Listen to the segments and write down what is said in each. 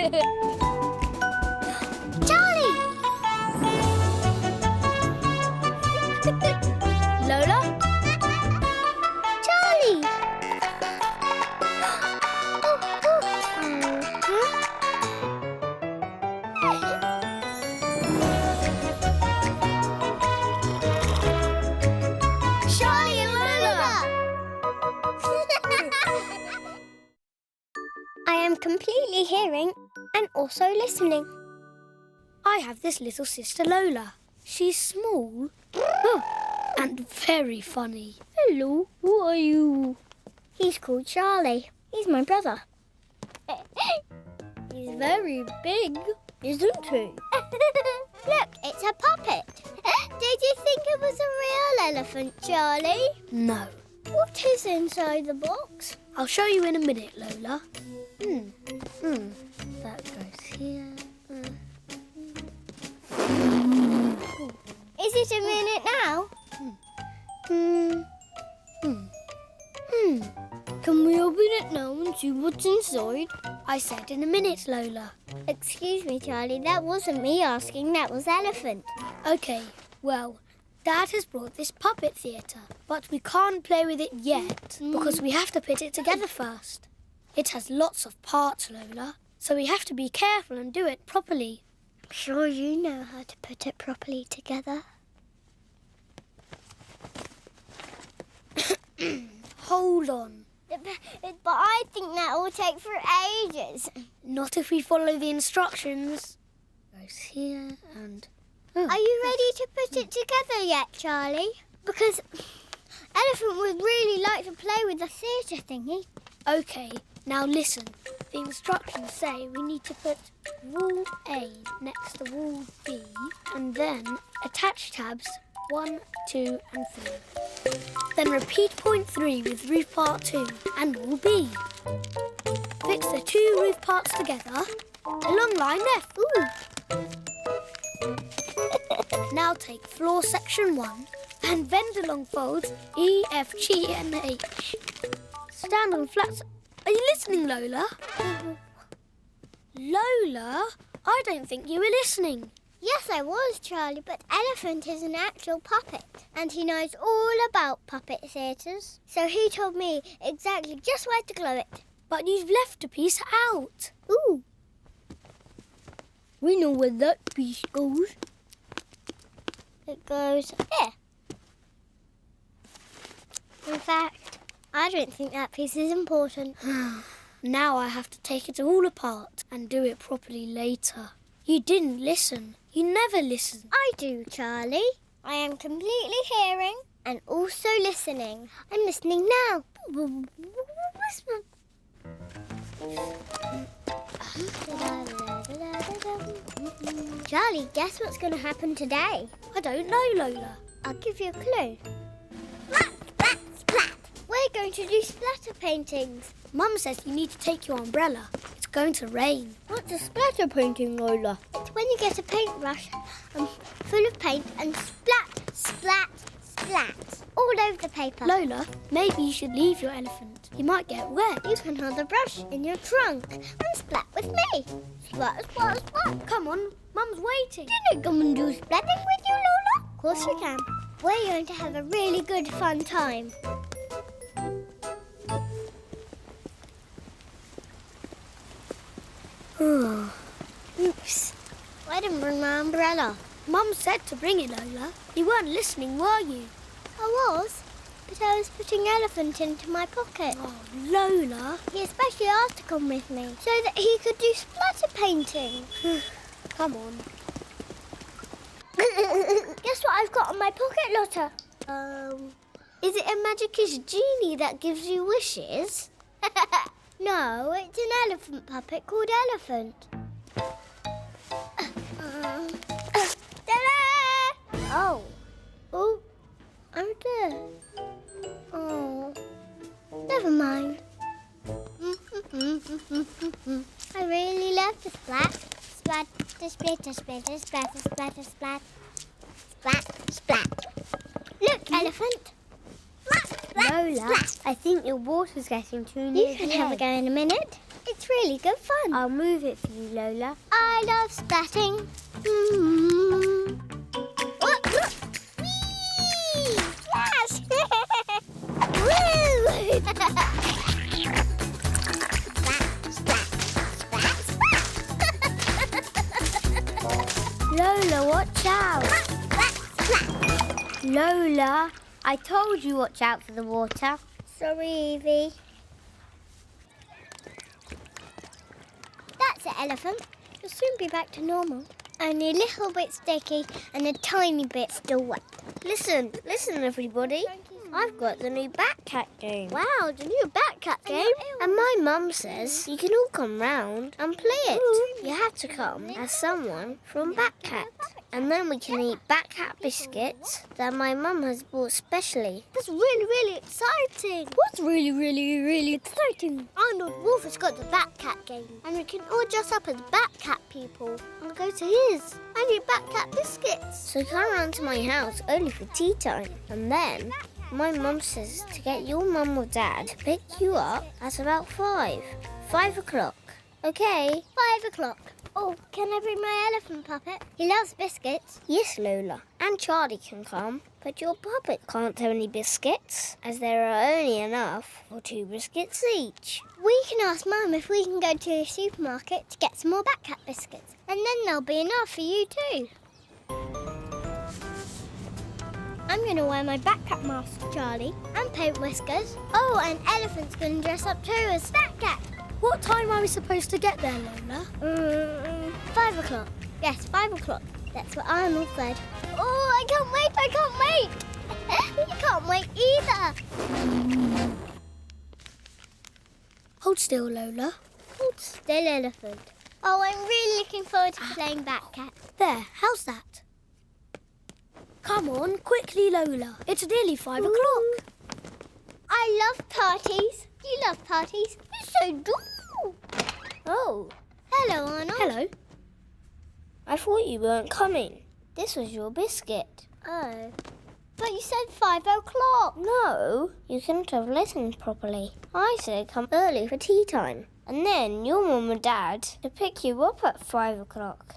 Charlie! Lola? Charlie! Charlie and Lola! I am completely hearing and also listening. I have this little sister Lola. She's small and very funny. Hello, who are you? He's called Charlie. He's my brother. He's very big, isn't he? Look, it's a puppet. Did you think it was a real elephant, Charlie? No. What is inside the box? I'll show you in a minute, Lola. That goes here. Is it a minute now? Can we open it now and see what's inside? I said in a minute, Lola. Excuse me, Charlie, that wasn't me asking, that was Elephant. OK, well, Dad has brought this puppet theatre, but we can't play with it yet because we have to put it together first. It has lots of parts, Lola, so we have to be careful and do it properly. I'm sure you know how to put it properly together. Hold on. But I think that will take for ages. Not if we follow the instructions. Goes here and... Are you ready to put it together yet, Charlie? Because Elephant would really like to play with the theatre thingy. OK, now listen. The instructions say we need to put wall A next to wall B and then attach tabs 1, 2 and 3. Then repeat point 3 with roof part 2 and wall B. Fix the 2 roof parts together along line F. Now take floor section 1 and bend along folds E, F, G and H. Stand on flats. Are you listening, Lola? Lola? I don't think you were listening. Yes, I was, Charlie, but Elephant is an actual puppet and he knows all about puppet theatres. So he told me exactly just where to glue it. But you've left a piece out. Ooh. We know where that piece goes. It goes there. In fact, I don't think that piece is important. Now I have to take it all apart and do it properly later. You didn't listen. You never listen. I do, Charlie. I am completely hearing and also listening. I'm listening now. Charlie, guess what's going to happen today? I don't know, Lola. I'll give you a clue. Splat, splat, splat. We're going to do splatter paintings. Mum says you need to take your umbrella. It's going to rain. What's a splatter painting, Lola? It's when you get a paintbrush full of paint and splat, splat, splat all over the paper. Lola, maybe you should leave your elephant. He might get wet. You can hold the brush in your trunk and splat with me. Splat, splat, splat. Come on, Mum's waiting. Can I come and do splatting with you, Lola? Of course you can. We're going to have a really good fun time. Oops. I didn't bring my umbrella. Mum said to bring it, Lola. You weren't listening, were you? I was, but I was putting Elephant into my pocket. Oh, Lola. He especially asked to come with me so that he could do splatter painting. Come on. Guess what I've got in my pocket, Lotta? Is it a magician genie that gives you wishes? No, it's an elephant puppet called Elephant. Oh. Oh, I'm dead. Oh, never mind. I really love to splat. Splat, splitter, splitter, splatter, splatter, splat. Splat, splat. Look, Elephant. Splat, splat, Lola, splat. I think your water's getting too near. You can have a go in a minute. It's It's really good fun. I'll move it for you, Lola. I love splatting. Whee! Yes! Woo! Lola, watch out. Lola, I told you watch out for the water. Sorry, Evie. That's the elephant. You'll soon be back to normal. Only a little bit sticky and a tiny bit still wet. Listen everybody. I've got the new Batcat game. Wow, the new Batcat game? And my mum says you can all come round and play it. You have to come as someone from Batcat. And then we can eat Batcat biscuits that my mum has bought specially. That's really, really exciting. What's really, really, really exciting? Arnold Wolf has got the Batcat game. And we can all dress up as Batcat people and go to his. I need Batcat biscuits. So come round to my house only for tea time. And then my mum says to get your mum or dad to pick you up at about 5 o'clock. Okay? 5 o'clock. Oh, can I bring my elephant puppet? He loves biscuits. Yes, Lola. And Charlie can come. But your puppet can't have any biscuits, as there are only enough for 2 biscuits each. We can ask Mum if we can go to the supermarket to get some more Batcat biscuits. And then there'll be enough for you too. I'm going to wear my Batcat mask, Charlie, and paint whiskers. Oh, and Elephant's going to dress up too as Batcat. What time are we supposed to get there, Lola? 5 o'clock. Yes, 5 o'clock. That's what Arnold said. Oh, I can't wait. You can't wait either. Hold still, Lola. Hold still, Elephant. Oh, I'm really looking forward to playing Batcat. There, how's that? Come on, quickly, Lola. It's nearly 5 o'clock. I love parties. You love parties. You so do. Oh. Hello, Arnold. Hello. I thought you weren't coming. This was your biscuit. Oh. But you said 5 o'clock. No, you couldn't have listened properly. I said come early for tea time. And then your mum and dad to pick you up at 5 o'clock.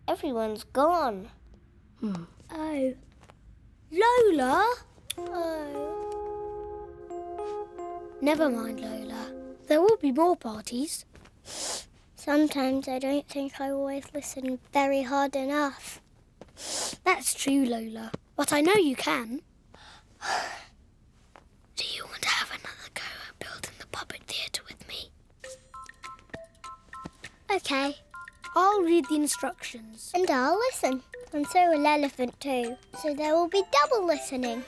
Everyone's gone. Oh. Lola? Oh. Never mind, Lola. There will be more parties. Sometimes I don't think I always listen very hard enough. That's true, Lola. But I know you can. Do you want to have another go at building the puppet theatre with me? Okay. I'll read the instructions. And I'll listen. And so will Elephant too. So there will be double listening.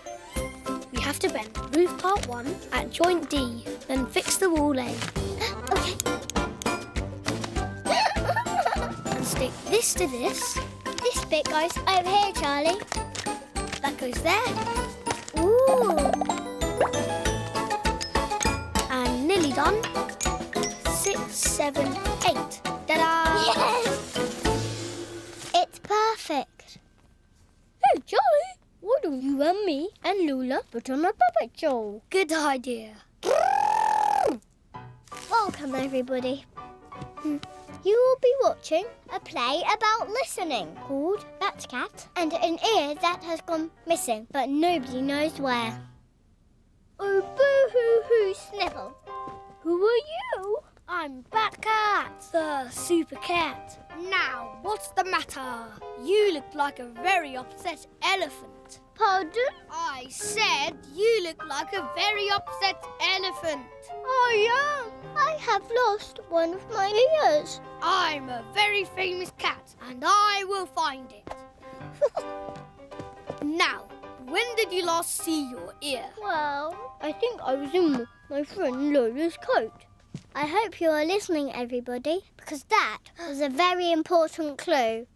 We have to bend roof part 1 at joint D, then fix the wall A. Okay. And stick this to this. This bit goes over here, Charlie. That goes there. Ooh. And nearly done. 6, 7, 8. Ta-da! Yes! It's perfect. Hey, Charlie, why don't you and me and Lola put on a puppet show? Good idea. Welcome, everybody. You will be watching a play about listening called Batcat and an ear that has gone missing, but nobody knows where. Oh, boo-hoo-hoo, Sniffle. Who are you? I'm Batcat, the super cat. Now, what's the matter? You look like a very upset elephant. Pardon? I said you look like a very upset elephant. I am. I have lost one of my ears. I'm a very famous cat, and I will find it. Now, when did you last see your ear? Well, I think I was in my friend Lola's coat. I hope you are listening, everybody, because that was a very important clue.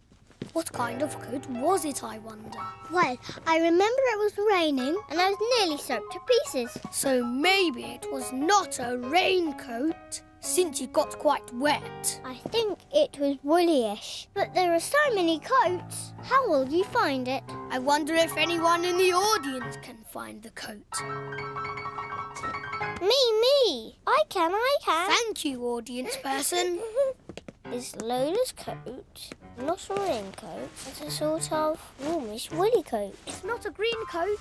What kind of coat was it, I wonder? Well, I remember it was raining and I was nearly soaked to pieces. So maybe it was not a raincoat, since you got quite wet. I think it was woolly-ish. But there are so many coats. How will you find it? I wonder if anyone in the audience can find the coat. Me. I can. Thank you, audience person. Is Lola's coat not a raincoat? It's a sort of warmish woolly coat. It's not a green coat.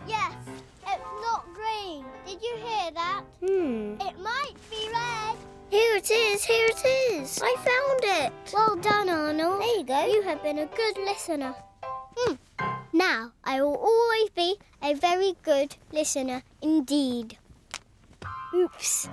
Yes, it's not green. Did you hear that? It might be red. Here it is. I found it. Well done, Arnold. There you go. You have been a good listener. Now, I will always be a very good listener indeed. Oops.